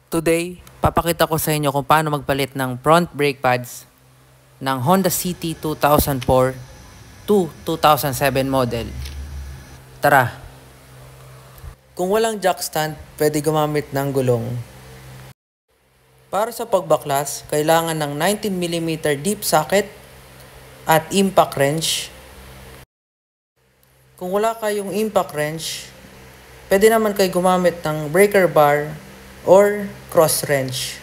Today, papakita ko sa inyo kung paano magpalit ng front brake pads ng Honda City 2004 to 2007 model. Tara! Kung walang jack stand, pwede gumamit ng gulong. Para sa pagbaklas, kailangan ng 19mm deep socket at impact wrench. Kung wala kayong impact wrench, pwede naman kayo gumamit ng breaker bar or cross wrench.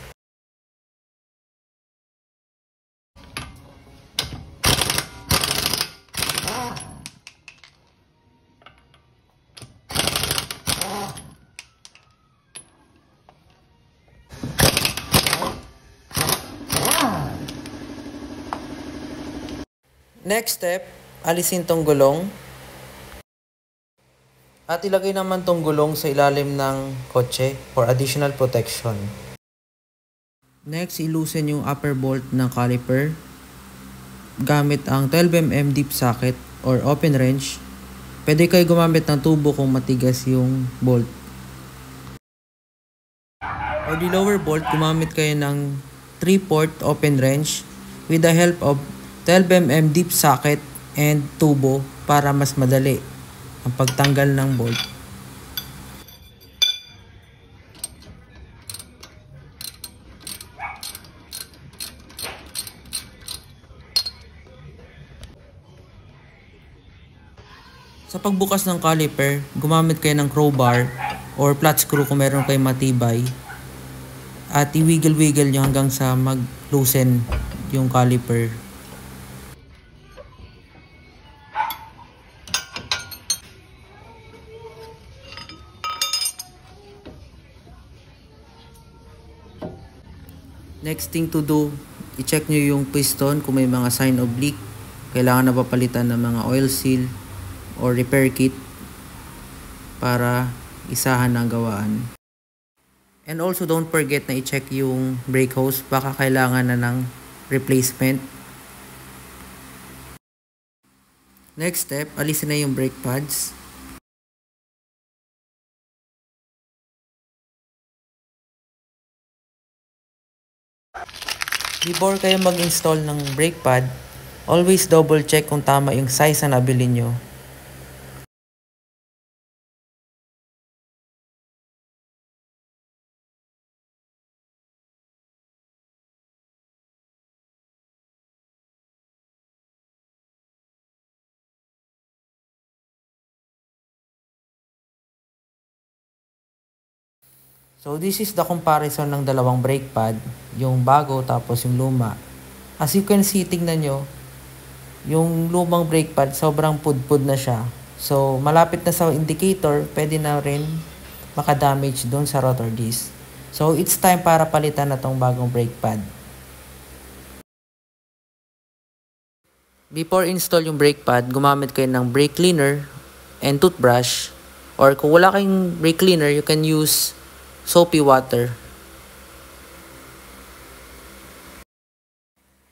Next step, alisin tong gulong. At ilagay naman tong gulong sa ilalim ng kotse for additional protection. Next, ilusin yung upper bolt ng caliper gamit ang 12mm deep socket or open wrench. Pwede kayo gumamit ng tubo kung matigas yung bolt. For the lower bolt, gumamit kayo ng 3/4 open wrench with the help of 12mm deep socket and tubo para mas madali ang pagtanggal ng bolt. Sa pagbukas ng caliper, gumamit kayo ng crowbar or flat screw kung meron kayong matibay. At i-wiggle-wiggle nyo hanggang sa mag-loosen yung caliper. Next thing to do, i-check nyo yung piston kung may mga sign of leak. Kailangan na papalitan ng mga oil seal or repair kit para isahan ang gawaan. And also don't forget na i-check yung brake hose, baka kailangan na ng replacement. Next step, alisin na yung brake pads. Before kayo mag-install ng brake pad, always double check kung tama yung size na nabili nyo. So this is the comparison ng dalawang brake pad, yung bago tapos yung luma. As you can see, tingnan nyo, yung lumang brake pad sobrang pudpud na siya. So malapit na sa indicator, pwede na rin makadamage doon sa rotor disc. So it's time para palitan na tong bagong brake pad. Before install yung brake pad, gumamit kayo ng brake cleaner and toothbrush. Or kung wala kayong brake cleaner, you can use soapy water.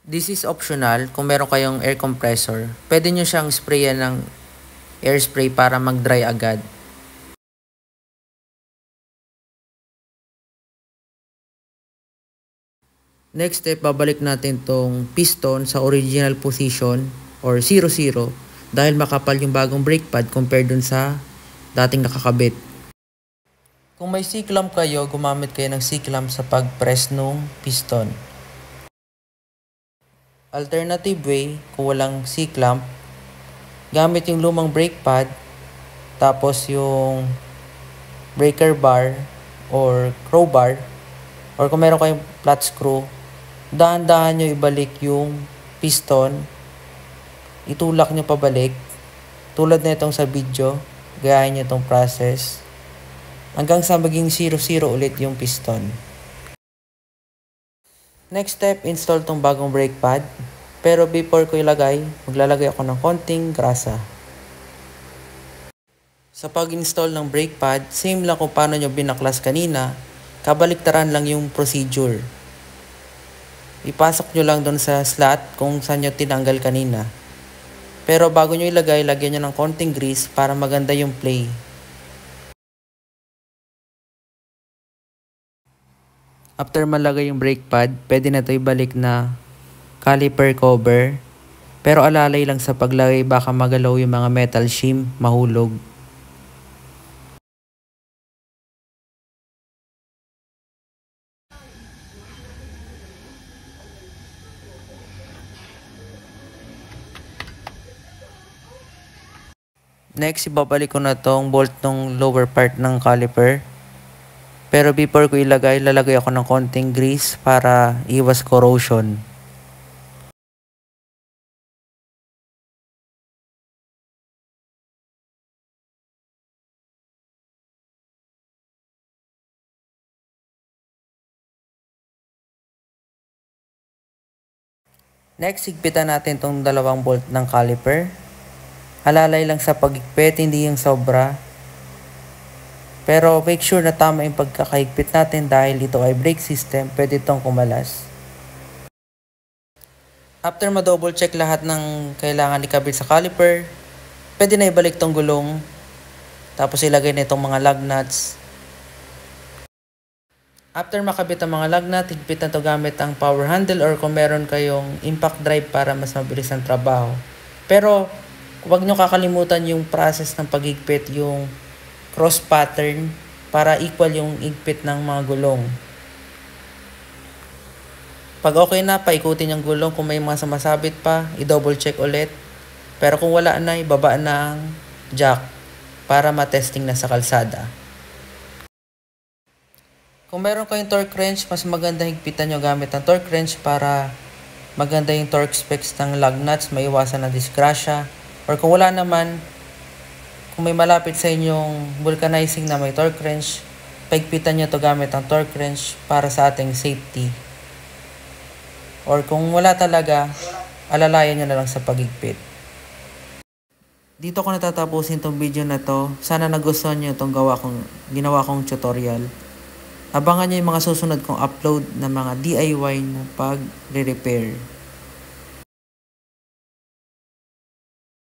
This is optional kung meron kayong air compressor. Pwede nyo siyang sprayan ng air spray para mag-dry agad. Next step, babalik natin tong piston sa original position or 0-0 dahil makapal yung bagong brake pad compared dun sa dating nakakabit. Kung may C-clamp kayo, gumamit kayo ng C-clamp sa pag-press nung piston. Alternative way, kung walang C-clamp, gamit yung lumang brake pad, tapos yung breaker bar or crowbar, or kung meron kayong flat screw, dahan-dahan nyo ibalik yung piston, itulak nyo pabalik, tulad na itong sa video, gayahin nyo itong process, hanggang sa maging 0-0 ulit yung piston. Next step, install tong bagong brake pad. Pero before ko ilagay, maglalagay ako ng konting grasa. Sa pag-install ng brake pad, same lang kung paano nyo binaklas kanina, kabaliktaran lang yung procedure. Ipasok nyo lang doon sa slot kung saan nyo tinanggal kanina. Pero bago nyo ilagay, lagyan nyo ng konting grease para maganda yung play. After malagay yung brake pad, pwede na ito ibalik na caliper cover. Pero alalay lang sa paglagay, baka magalaw yung mga metal shim, mahulog. Next, ibabalik ko na tong bolt ng lower part ng caliper. Pero before ko ilagay, lalagay ako ng konting grease para iwas corrosion. Next, higpitan natin tong dalawang bolt ng caliper. Alalay lang sa pagigpit, hindi yung sobra. Pero make sure na tama yung pagkakahigpit natin dahil ito ay brake system, pwede itong kumalas. After ma-double check lahat ng kailangan ikabit sa caliper, pwede na ibalik tong gulong. Tapos ilagay na itong mga lug nuts. After makabit ang mga lug nut, higpit na ito gamit ang power handle or kung meron kayong impact drive para mas mabilis ang trabaho. Pero huwag nyo kakalimutan yung process ng paghigpit, yung cross pattern para equal yung higpit ng mga gulong. Pag okay na, paikutin yung gulong. Kung may mga sumasabit pa, i-double check ulit. Pero kung wala na, ibaba na ang jack para matesting na sa kalsada. Kung meron kayong torque wrench, mas maganda higpitan nyo gamit ang torque wrench para maganda yung torque specs ng lug nuts, maiwasan ng disgrasya. Or kung wala naman, kung may malapit sa inyong vulcanizing na may torque wrench, paigpitan nyo to gamit ang torque wrench para sa ating safety. Or kung wala talaga, alalayan nyo na lang sa pagigpit. Dito ko natatapusin tong video na to. Sana nagustuhan nyo itong ginawa kong tutorial. Abangan nyo yung mga susunod kong upload na mga DIY na pag-repair.